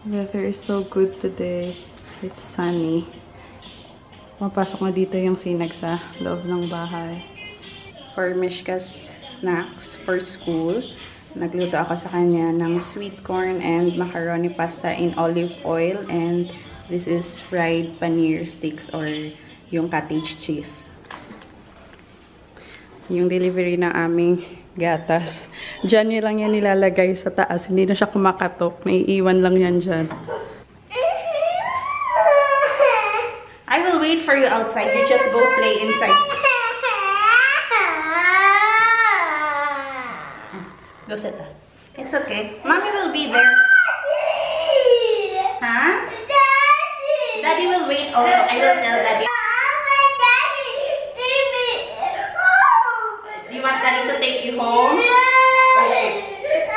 Weather is so good today. It's sunny. Mapasok na dito yung sinag sa loob ng bahay. For Mishka's snacks for school, nagluto ako sa kanya ng sweet corn and macaroni pasta in olive oil, and this is fried paneer sticks or yung cottage cheese. Yung delivery ng aming gatas. Diyan niya lang yan nilalagay sa taas. Hindi na siya kumakatok. May iwan lang yan dyan. I will wait for you outside. You just go play inside. Go sit down. It's okay. Mommy will be there. Huh? Daddy will wait also. I will tell Daddy. You want Daddy to take you home? Okay.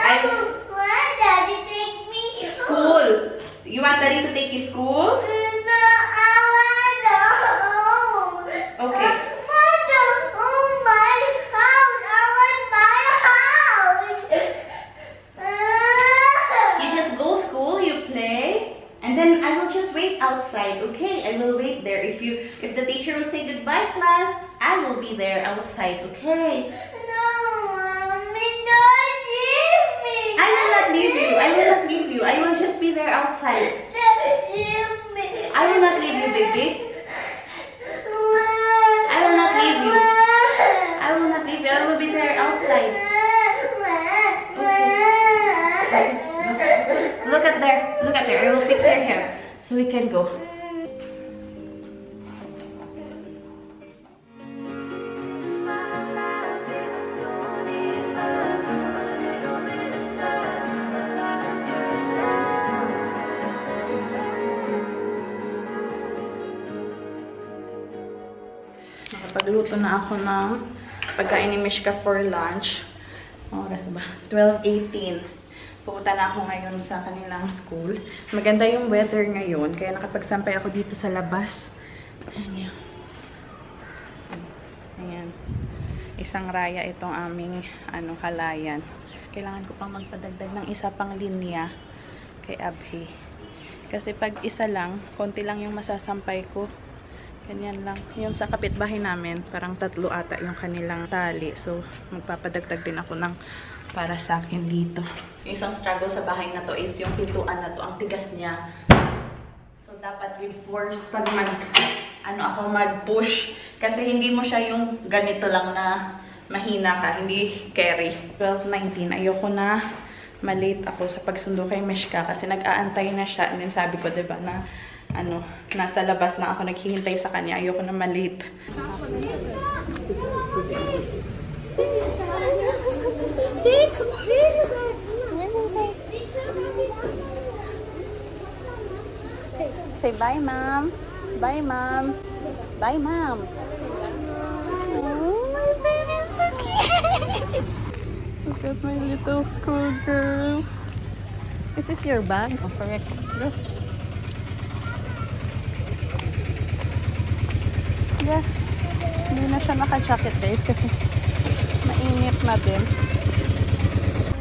I want Daddy to take me school. You want Daddy to take you school? No, I want home. Okay. I want my house. I want my house. You just go school, you play, and then I will just wait outside. Okay, I will wait there. If the teacher will say goodbye, class, I will be there outside, okay? No, Mommy, don't leave me. I will not leave you. I will not leave you. I will just be there outside. Don't leave me. I will not leave you, baby. I will not leave you. I will not leave you. I will be there outside. Okay. Look at there. Look at there. I will fix your hair so we can go. Nakapagluto na ako ng pagkain ni Mishka for lunch. Oras ba? 12:18. Pupunta na ako ngayon sa kanilang school. Maganda yung weather ngayon, kaya nakapagsampay ako dito sa labas. Ayan. Ayan. Isang raya itong aming halayan. Kailangan ko pang magpadagdag ng isa pang linya kay Abhi. Kasi pag isa lang, konti lang yung masasampay ko. Ganyan lang. Yung sa kapitbahay namin, parang 3 ata yung kanilang tali. So, magpapadagdag din ako ng para sa akin dito. Yung isang struggle sa bahay na to is yung pintuan na to. Ang tigas niya. So, dapat with force pag mag-push. Kasi hindi mo siya yung ganito lang na mahina ka. Hindi carry. 12:19. Ayoko na malate ako sa pagsundo kay Mishka kasi nag-aantay na siya. And then sabi ko, diba, na nasa labas na ako naghihintay sa kanya. Ayoko na malate. Say bye, Mom. Bye, Mom. Bye, Mom. Oh, my baby is so cute. Look at my little school girl. Is this your bag? Oh, correct. Go. Yeah. Hindi na siya naka-jacket, guys, kasi mainit na din.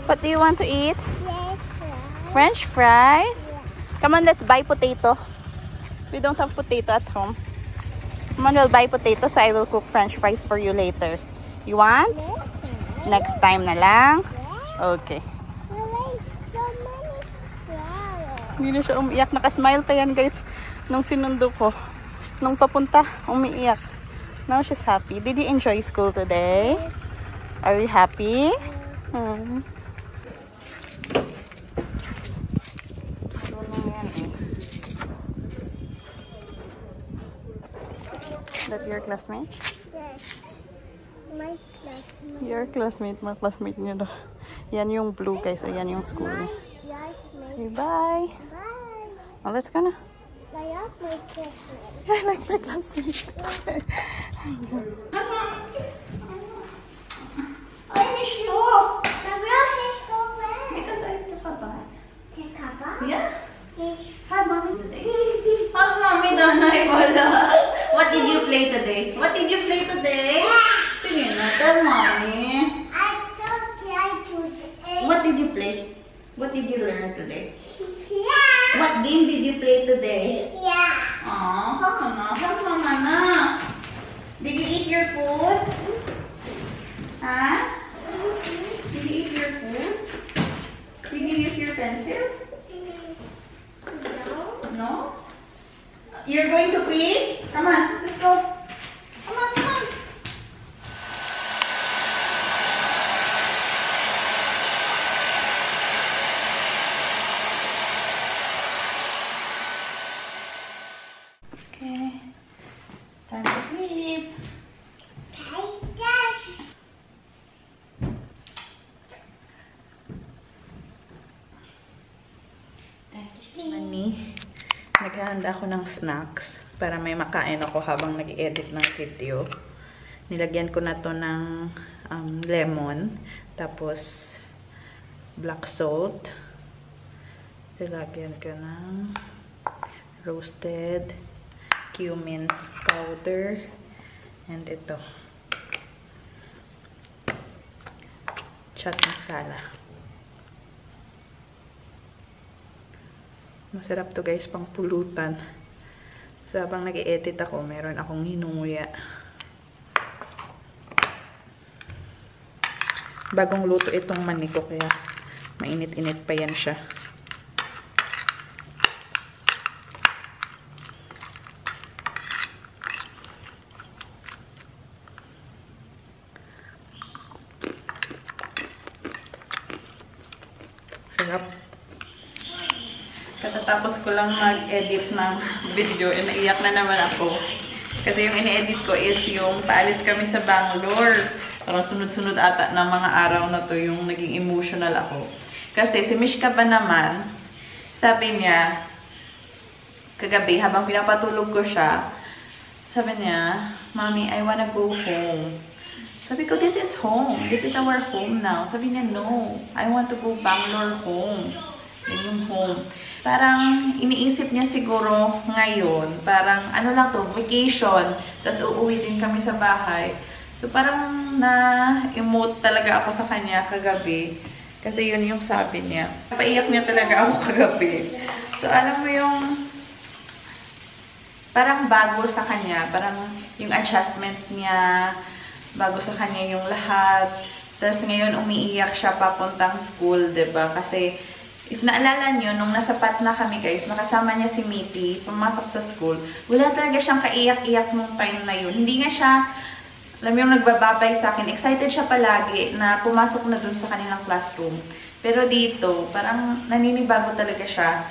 What do you want to eat? French fries? Come on, let's buy potato. We don't have potato at home. Come on, we'll buy potato, so I will cook French fries for you later. You want? Next time na lang? Okay. Hindi na siya umiiyak. Nakasmile pa yan, guys, nung sinundo ko. Nung papunta, umiiyak. Now she's happy. Did you enjoy school today? Are you happy? That your classmate? Yes. My classmate. Your classmate, my classmate niya daw. Yan yung blue, guys. Ayan yung school niya. Say bye. Bye. Oh, let's go na. I like my classmate. I like my classmate. I miss you. The rose is over. Because I took a bath. Take a bath? Yeah? Yes. Hi, Mommy today. Hug Mommy, Danay, wala. What did you play today? What did you play today? Sige na, tell Mommy. I don't play today. What did you play? What did you learn today? Yeah. What game did you play today? Yeah. Aw, help mama na. Did you eat your food? Huh? Did you eat your food? Did you use your pencil? No. No? You're going to pee? Come on, let's go. Come on, come on. Okay. Time to sleep. Mani, naghahanda ako ng snacks para may makain ako habang nag-edit ng video. Nilagyan ko na to ng lemon, tapos black salt. Nilagyan ko ng roasted cumin powder, and ito chaat masala. Masarap to guys, pang pulutan. So habang nag-i-edit ako, meron akong hinunguya. Bagong luto itong mani ko, kaya mainit-init pa yan siya. Sarap. Katatapos ko lang mag-edit ng video, naiyak na naman ako. Kasi yung ini-edit ko is yung paalis kami sa Bangalore. Parang sunod-sunod ata ng mga araw na to yung naging emotional ako. Kasi si Mishka ba naman, sabi niya, kagabi habang pinapatulog ko siya, sabi niya, Mommy, I wanna go home. Sabi ko, this is home. This is our home now. Sabi niya, no. I want to go Bangalore home. Yan yung home. Parang iniisip niya siguro ngayon, parang ano lang to, vacation, tapos uuwi din kami sa bahay. So parang na-emote talaga ako sa kanya kagabi, kasi yun yung sabi niya. Napaiyak niya talaga ako kagabi. So alam mo yung parang bago sa kanya, parang yung adjustment niya, bago sa kanya yung lahat. Tapos ngayon umiiyak siya papuntang school, 'di ba? Kasi if naalala nyo, nung nasa Patna kami guys, nakasama niya si Mitty, pumasok sa school, wala talaga siyang kaiyak-iyak nung time na yun. Hindi nga siya, alam mo yung nagbababay sa akin, excited siya palagi na pumasok na dun sa kanilang classroom. Pero dito, parang naninibago talaga siya.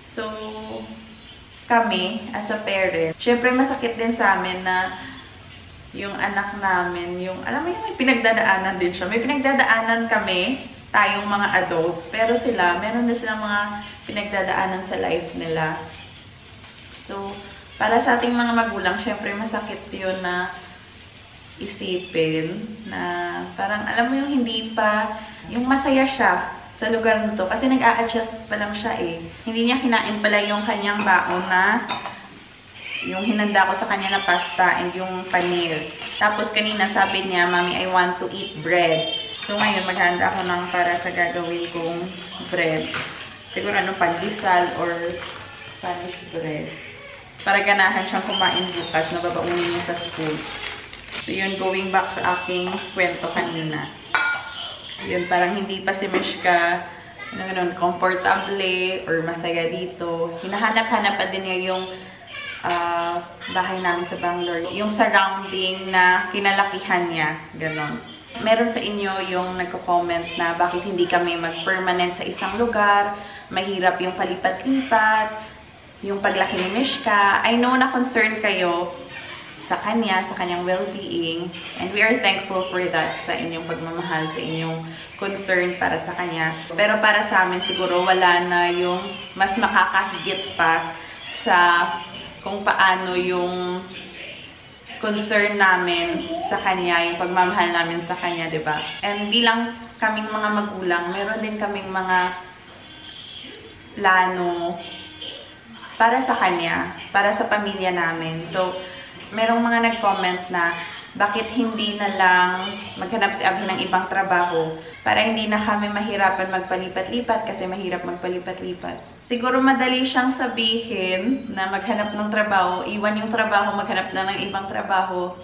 So, kami, as a parent, syempre masakit din sa amin na yung anak namin, yung, alam mo yung may pinagdadaanan din siya. May pinagdadaanan kami, tayong mga adults, pero sila, meron na silang mga pinagdadaanan sa life nila. So, para sa ating mga magulang, syempre masakit yun na isipin na parang, alam mo yung hindi pa, yung masaya siya sa lugar nito. Kasi nag-a-adjust pa lang siya eh. Hindi niya kinain pala yung kanyang baon na yung hinanda ko sa kanya na pasta and yung paneer. Tapos kanina sabi niya, Mommy, I want to eat bread. So ngayon, maghanda ako ng para sa gagawin kong bread. Siguro ano, pandesal or Spanish bread. Para ganahan siyang kumain bukas na babaunin niya sa school. So yun, going back sa aking kwento kanina. Yun, parang hindi pa si Mishka comfortable or masaya dito. Hinahanap-hanap pa din niya yung bahay namin sa Bangalore. Yung surrounding na kinalakihan niya. Ganon. Meron sa inyo yung nagko-comment na bakit hindi kami mag-permanent sa isang lugar, mahirap yung palipat-lipat, yung paglaki ni Mishka. I know na concerned kayo sa kanya, sa kanyang well-being, and we are thankful for that, sa inyong pagmamahal, sa inyong concern para sa kanya. Pero para sa amin siguro wala na yung mas makakahigit pa sa kung paano yung concern namin sa kanya, yung pagmamahal namin sa kanya, diba? And bilang kaming mga magulang, meron din kaming mga plano para sa kanya, para sa pamilya namin. So, merong mga nag-comment na bakit hindi na lang maghanap si Abhi ng ibang trabaho para hindi na kami mahirapan magpalipat-lipat kasi mahirap magpalipat-lipat. Siguro madali siyang sabihin na maghanap ng trabaho, iwan yung trabaho, maghanap na ng ibang trabaho.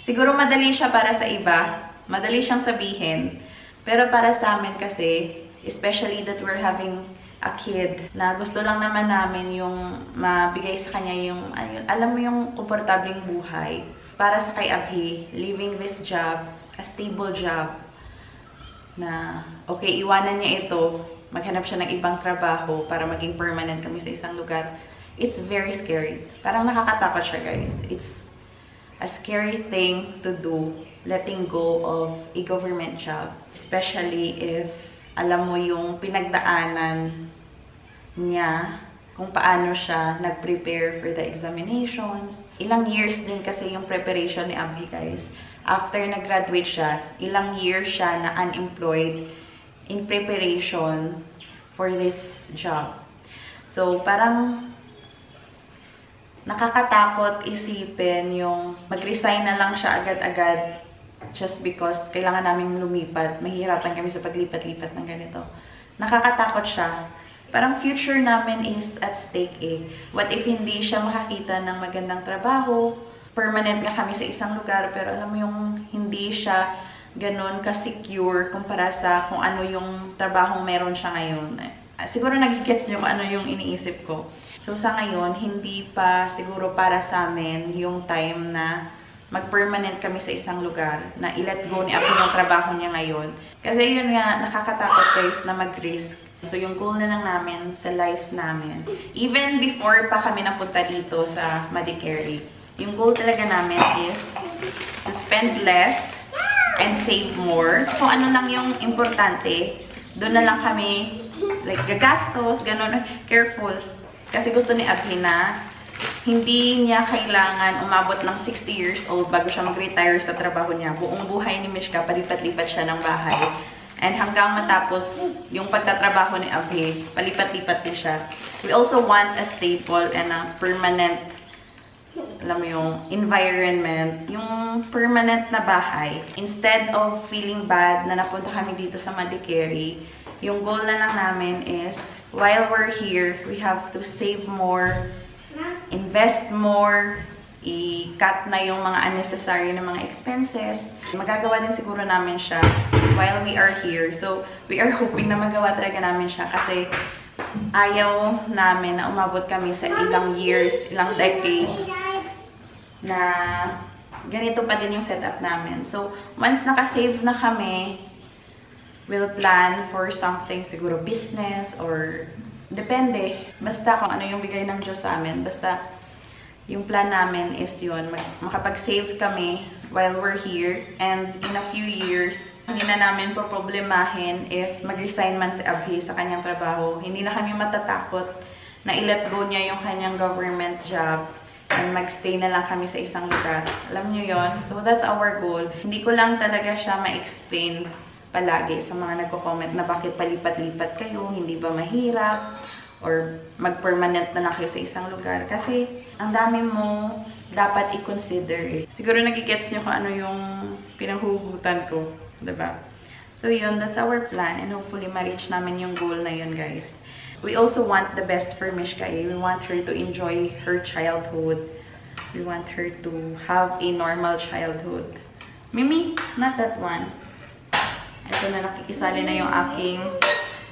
Siguro madali siya para sa iba, madali siyang sabihin. Pero para sa amin kasi, especially that we're having a kid, na gusto lang naman namin yung mabigay sa kanya yung, alam mo yung komportableng buhay. Para sa kay Abhi, leaving this job, a stable job, na okay, iwanan niya ito, maghanap siya ng ibang trabaho para maging permanent kami sa isang lugar. It's very scary. Parang nakakatakot siya, guys. It's a scary thing to do, letting go of a government job. Especially if alam mo yung pinagdaanan niya, kung paano siya nag-prepare for the examinations. Ilang years din kasi yung preparation ni Abhi, guys. After nag-graduate siya, ilang years siya na unemployed in preparation for this job. So, parang nakakatakot isipin yung mag-resign na lang siya agad-agad just because kailangan naming lumipat. Mahihirapan kami sa paglipat-lipat ng ganito. Nakakatakot siya. Parang future namin is at stake eh. What if hindi siya makakita ng magandang trabaho? Permanent nga kami sa isang lugar, pero alam mo yung hindi siya ganun ka-secure kumpara sa kung ano yung trabahong meron siya ngayon. Siguro nagigets niyo kung ano yung iniisip ko. So sa ngayon, hindi pa siguro para sa amin yung time na mag-permanent kami sa isang lugar, na i-let go ni Abhi yung trabaho niya ngayon. Kasi yun nga, nakakatakot guys na mag-risk. So, yung goal na lang namin sa life namin, even before pa kami napunta dito sa Madikeri, yung goal talaga namin is to spend less and save more. Kung ano lang yung importante, doon na lang kami, like, gagastos, ganun, careful. Kasi gusto ni Abhi na hindi niya kailangan umabot ng 60 years old bago siya mag-retire sa trabaho niya. Buong buhay ni Mishka, palipat-lipat siya ng bahay. And hanggang matapos yung pagtatrabaho ni Abhi, palipat-lipat din siya. We also want a stable and a permanent, alam mo yung environment, yung permanent na bahay. Instead of feeling bad na napunta kami dito sa Madikeri, yung goal na lang namin is, while we're here, we have to save more, invest more, i-cut na yung mga unnecessary na mga expenses. Magagawa din siguro namin siya while we are here. So, we are hoping na magawa talaga namin siya kasi ayaw namin na umabot kami sa ilang years, ilang decades na ganito pa din yung setup namin. So, once nakasave na kami, we'll plan for something, siguro business or depende. Basta kung ano yung bigay ng Diyos sa amin. Basta yung plan namin is yun, makapag-save kami while we're here, and in a few years, hindi na namin poproblemahin if mag-resign man si Abhi sa kanyang trabaho. Hindi na kami matatakot na i-let go niya yung kanyang government job and mag-stay na lang kami sa isang lugar. Alam niyo yon. So that's our goal. Hindi ko lang talaga siya ma-explain palagi sa mga nagko-comment na bakit palipat-lipat kayo, hindi ba mahirap? Or mag-permanent na lang kayo sa isang lugar. Kasi, ang dami mo dapat i-consider. Siguro nagigets nyo kung ano yung pinanghuhugutan ko. Diba? So, yun. That's our plan. And hopefully, ma-reach namin yung goal na yun, guys. We also want the best for Mishka. We want her to enjoy her childhood. We want her to have a normal childhood. Mimi, not that one. Ito na, nakikisali na yung aking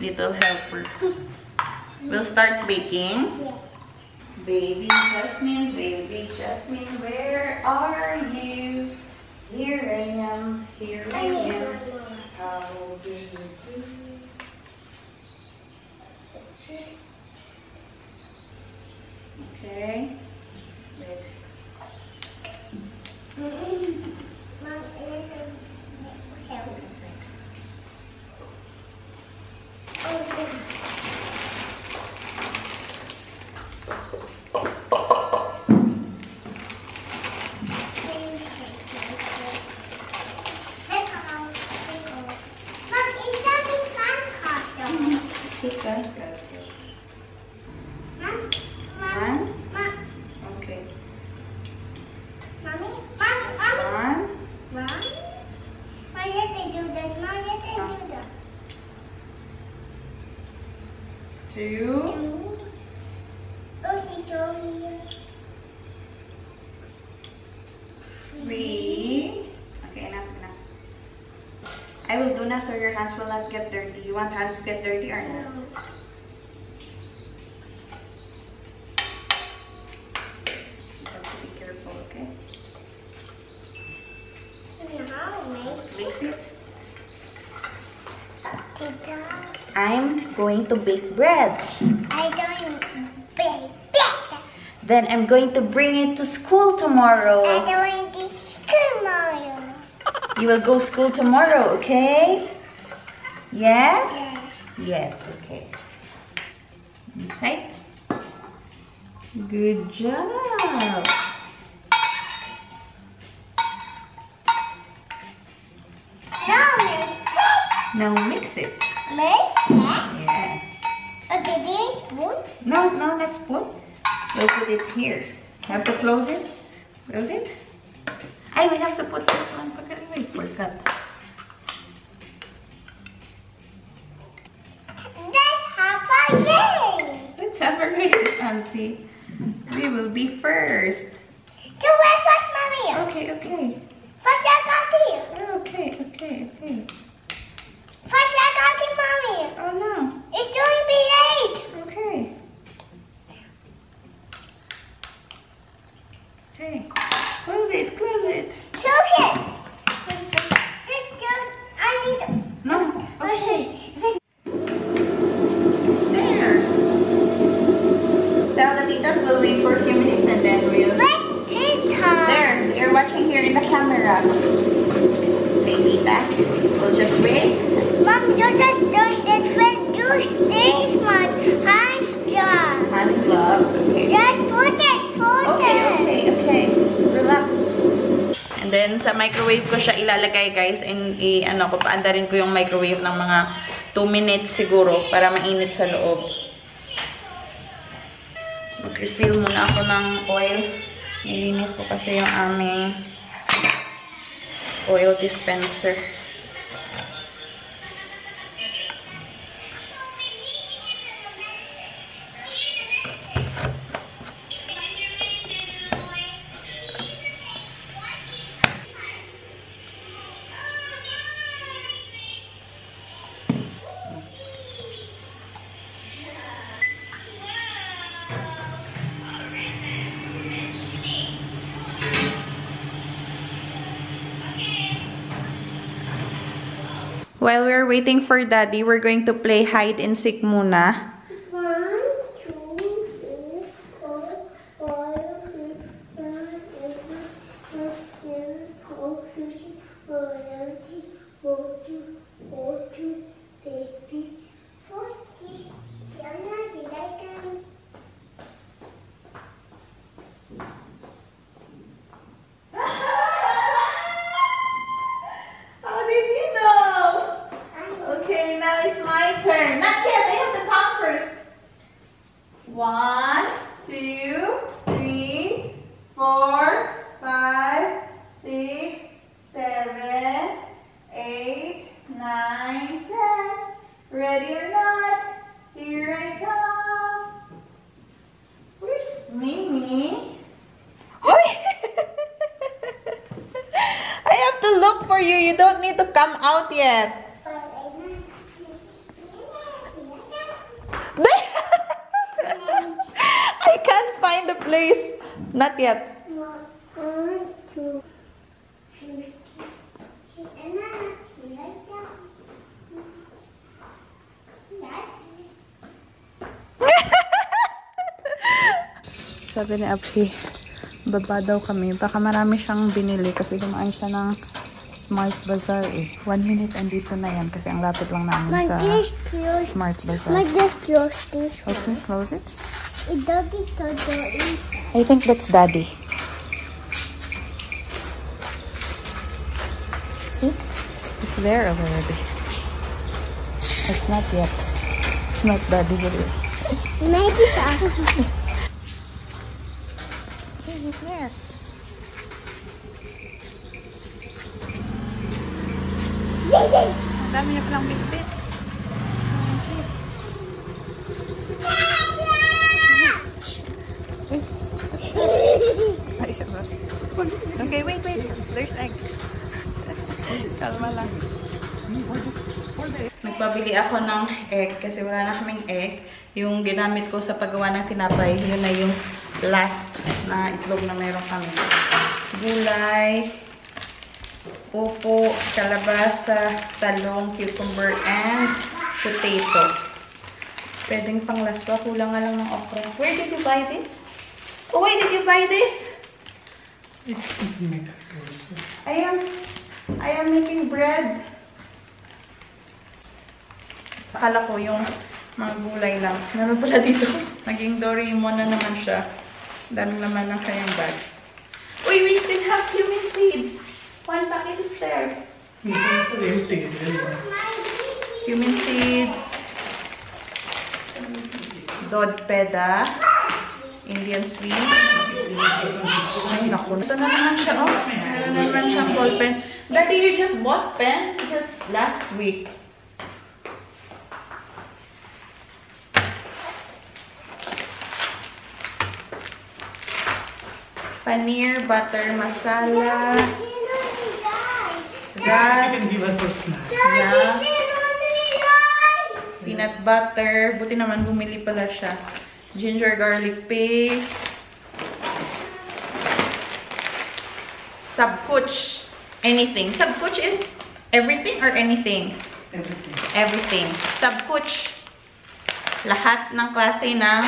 little helper. We'll start baking. Baby Jasmine, where are you? Here I am, here I am. How do you do? Okay. Wait. Okay. Mommy? Mommy? One. 2. Okay, sorry. 3. Okay, enough. I will do now so your hands will not get dirty. You want hands to get dirty or not? You have to be careful, okay? Mix it. I'm going to bake bread. I don't bake bread. Then I'm going to bring it to school tomorrow. I don't eat tomorrow. You will go school tomorrow, okay? Yes? Yes. Yes, okay. Inside. Good job. Now mix it. Yeah. Okay, there's spoon. No, not spoon. We'll put it here. Have to close it. Close it. I will have to put this one. I forgot. Let's have a game. Let's have a race, Auntie. We will be first. So where's first, Mommy? Okay. First, I got you. Okay. First, I got you, Mommy. Oh no. It's going to be late. Okay. Okay. Close it. Okay. I need. No. Okay. There. Tell the titas we'll wait for a few minutes and then we'll... Let's take her. There. You're watching here in the camera. Okay, tita. We'll just wait. Mom, you just don't different. Use this one. Hand job. Hand gloves. Okay. Just put it. Okay. Relax. And then, sa microwave ko siya ilalagay, guys. And, paandarin ko yung microwave ng mga 2 minutes siguro para mainit sa loob. Mag-refill muna ako ng oil. Nilinis ko kasi yung aming oil dispenser. While we're waiting for Daddy, we're going to play hide and seek muna. 1, 2, 3, 4, 5, 6, 7, 8, 9, 10, 12, 13, 14, 15, 16, 40. Yana, did I come? How did you know? Okay, now it's my turn. Not yet. I have to count first. 1, 2, 3, 4, 5, 6, 7, 8, 9, 10. Ready or not? Here I come. Where's Mimi? I have to look for you. You don't need to come out yet. I can't find the place. Not yet. 1, 2, 3. Sabi ni Abhi, baba daw kami. Baka marami siyang binili kasi dumaan siya ng Smart Bazaar eh. 1 minute andito na yan kasi ang lapit lang namin sa Smart Bazaar. Just close this one. Okay, close it. It doesn't go inside. I think that's Daddy. See? It's there already. It's not yet. It's not Daddy yet. Maybe that. He's there. Ang dami niya palang bitbit. bumili ako ng egg kasi wala na kaming egg. Yung ginamit ko sa paggawa ng tinapay, yun na yung last na itlog na meron kami. Gulay, upo, kalabasa, talong, cucumber, and potato. Pwedeng pang laswa. Kulang nga lang ng okra. Where did you buy this? Oh, where did you buy this? I am making bread. Akala ko yung mga gulay lang. Meron pala dito. Naging Doraemon na naman siya. Daming naman ng kayang bag. Uy, we still have cumin seeds. One packet is there. Cumin seeds. Dod peda. Indian sweet. Ay, naku. Ito na naman siya, oh. Meron na naman siyang ball pen. Daddy, you just bought pen just last week. Paneer, butter, masala, gas, yeah, peanut butter. Buti naman bumili pala siya. Ginger garlic paste. Sabkuch. Anything. Sabkuch is everything or anything? Everything. Everything. Sabkuch. Lahat ng klase ng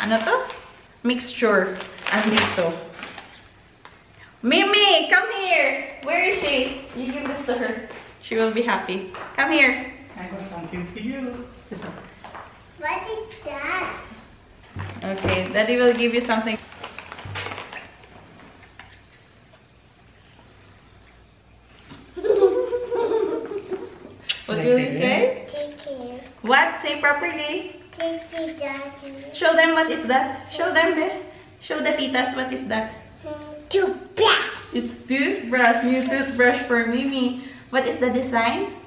ano to? Mixture. Andito. Mimi, come here. Where is she? You give this to her. She will be happy. Come here. I got something for you. What is that? Okay, Daddy will give you something. What will you say? Take care. What? Say properly. Take care, Daddy. Show them what is that. Show them there. Show the titas what is that. Toothbrush. It's toothbrush. New toothbrush for Mimi. What is the design?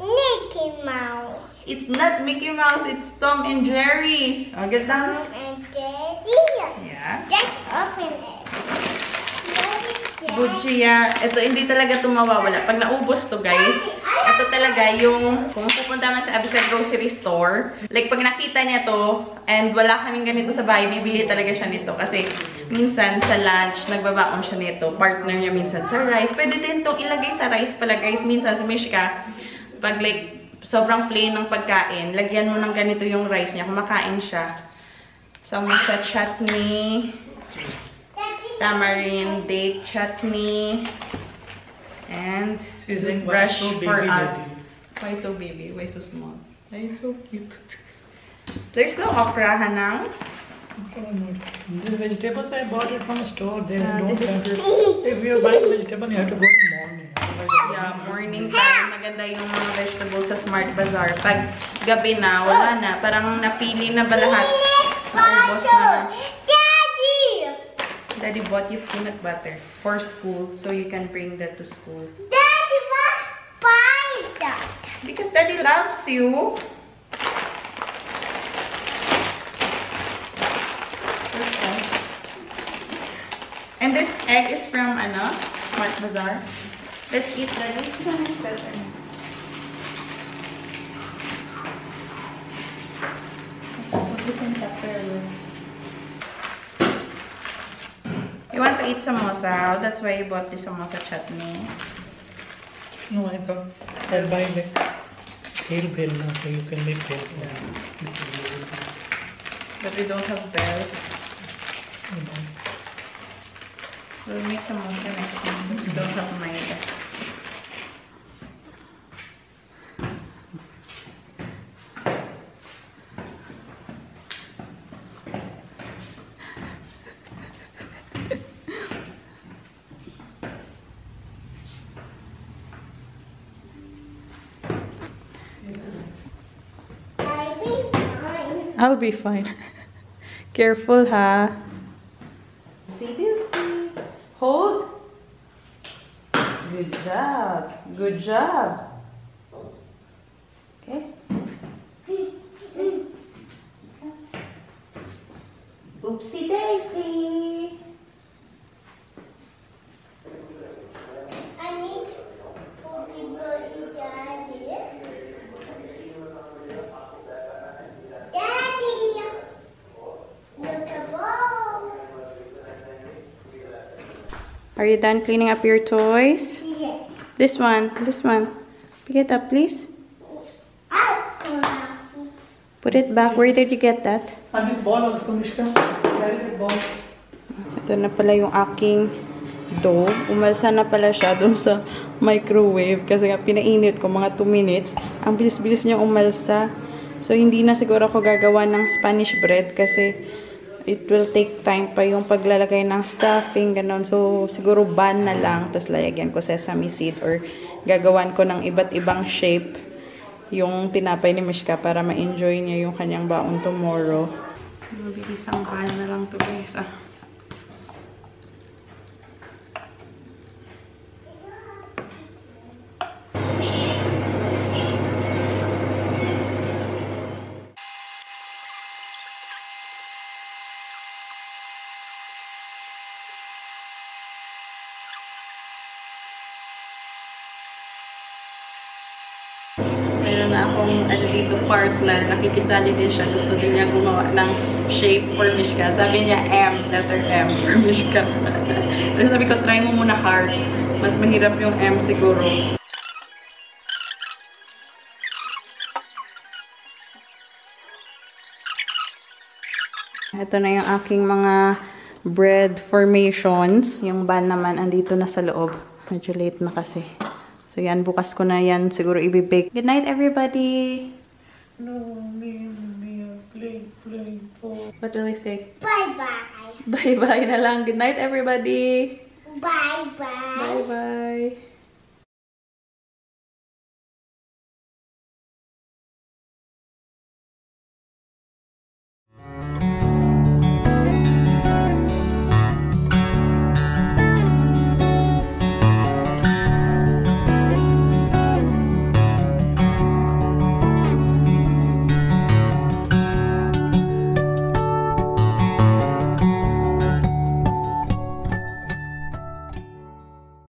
Mickey Mouse. It's not Mickey Mouse. It's Tom and Jerry. Oh, get down. And Daddy. Yeah. Just open it. What is that? Bujia. Ito, hindi talaga ito mawawala. Pag naubos to, guys, ito talaga yung, kung pupunta man sa Abisa grocery store, like pag nakita niya to, and wala kaming ganito sa bahay, bibili talaga siya nito. Kasi, minsan sa lunch, nagbabaon siya nito. Partner niya minsan sa rice. Pwede din itong ilagay sa rice pala, guys. Minsan sa Mishka, pag like, sobrang plain ng pagkain, lagyan mo ng ganito yung rice niya. Kumakain siya. Samosa chutney, tamarind, date chutney, and brush for us. Why so baby? Why so small? Why so cute? There's no okra, Hanang. The vegetables I bought it from a store. They don't this is have. good. If you buy vegetable, you have to go in the morning. Yeah, morning time. Maganda yung mga vegetables sa Smart Bazaar. Pag gabi na, wala na. Parang napili na ba lahat? Naubos na. Daddy. Daddy bought you peanut butter for school, so you can bring that to school. Daddy, what? Buy that. Because Daddy loves you. And this egg is from, ano? Smart Bazaar. Let's eat, Daddy. This one is better. Put this in Tupperware. You want to eat samosa? That's why you bought this samosa chutney. No, I thought I'll buy the tail bell now, so you can make bell. But we don't have bell. We'll make samosa next time. We don't have maida. I'll be fine. Careful, ha? See, Dipsy. Hold. Good job. Good job. Okay. Oopsie daisy. I need to put the body, Daddy. Are you done cleaning up your toys? Yes. This one. Pick it up, please. Put it back. Where did you get that? And this ball also, Mishka. Carry that ball. Ito na pala yung aking dough. Umalsa na pala siya dun sa microwave kasi nga pinainit ko mga 2 minutes. Ang bilis-bilis niya umalsa. So, hindi na siguro ako gagawa ng Spanish bread kasi it will take time pa yung paglalagay ng stuffing, ganon. So, siguro ban na lang. Tapos, layagyan ko sesame seed or gagawan ko ng iba't ibang shape yung tinapay ni Mishka para ma-enjoy niya yung kanyang baon tomorrow. Mabilis ang ban na lang to guys, Meron na akong dito partner, nakikisali din siya. Gusto din niya gumawa ng shape for Mishka. Sabi niya M, letter M for Mishka. Pero sabi ko, try mo muna heart. Mas mahirap yung M siguro. Ito na yung aking mga bread formations. Yung ban naman andito na sa loob. Medyo late na kasi. So yan, bukas ko na yan siguro ibibake. Good night, everybody! No, Mia, play. What will I say? Bye-bye. Bye-bye na lang. Good night, everybody! Bye-bye. Bye-bye!